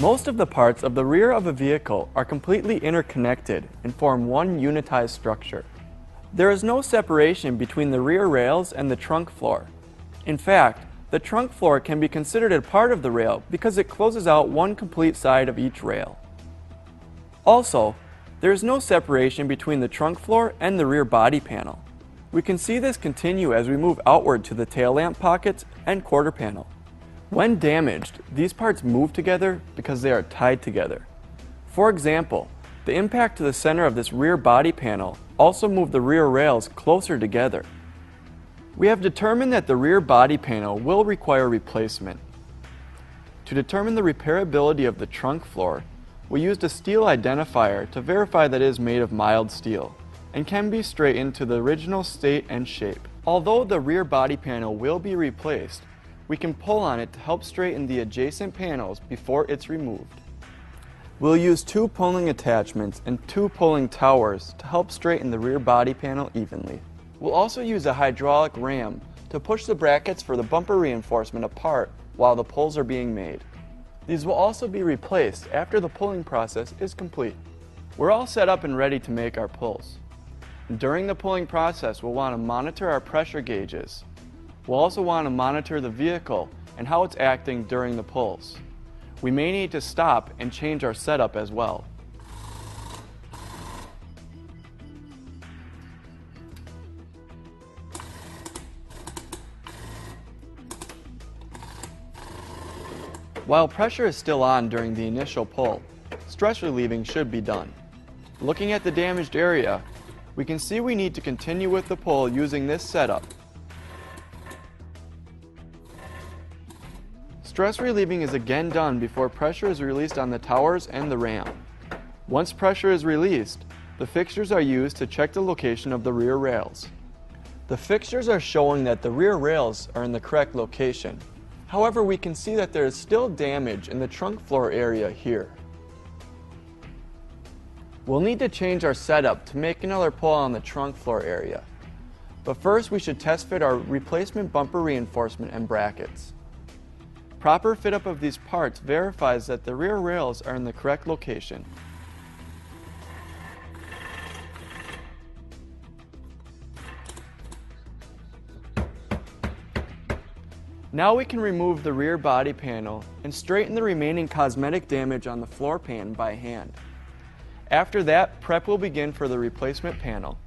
Most of the parts of the rear of a vehicle are completely interconnected and form one unitized structure. There is no separation between the rear rails and the trunk floor. In fact, the trunk floor can be considered a part of the rail because it closes out one complete side of each rail. Also, there is no separation between the trunk floor and the rear body panel. We can see this continue as we move outward to the tail lamp pockets and quarter panel. When damaged, these parts move together because they are tied together. For example, the impact to the center of this rear body panel also moved the rear rails closer together. We have determined that the rear body panel will require replacement. To determine the repairability of the trunk floor, we used a steel identifier to verify that it is made of mild steel and can be straightened to the original state and shape. Although the rear body panel will be replaced, we can pull on it to help straighten the adjacent panels before it's removed. We'll use 2 pulling attachments and 2 pulling towers to help straighten the rear body panel evenly. We'll also use a hydraulic ram to push the brackets for the bumper reinforcement apart while the pulls are being made. These will also be replaced after the pulling process is complete. We're all set up and ready to make our pulls. During the pulling process, we'll want to monitor our pressure gauges. We'll also want to monitor the vehicle and how it's acting during the pulls. We may need to stop and change our setup as well. While pressure is still on during the initial pull, stress relieving should be done. Looking at the damaged area, we can see we need to continue with the pull using this setup. Stress relieving is again done before pressure is released on the towers and the ram. Once pressure is released, the fixtures are used to check the location of the rear rails. The fixtures are showing that the rear rails are in the correct location. However, we can see that there is still damage in the trunk floor area here. We'll need to change our setup to make another pull on the trunk floor area. But first we should test fit our replacement bumper reinforcement and brackets. Proper fit up of these parts verifies that the rear rails are in the correct location. Now we can remove the rear body panel and straighten the remaining cosmetic damage on the floor pan by hand. After that, prep will begin for the replacement panel.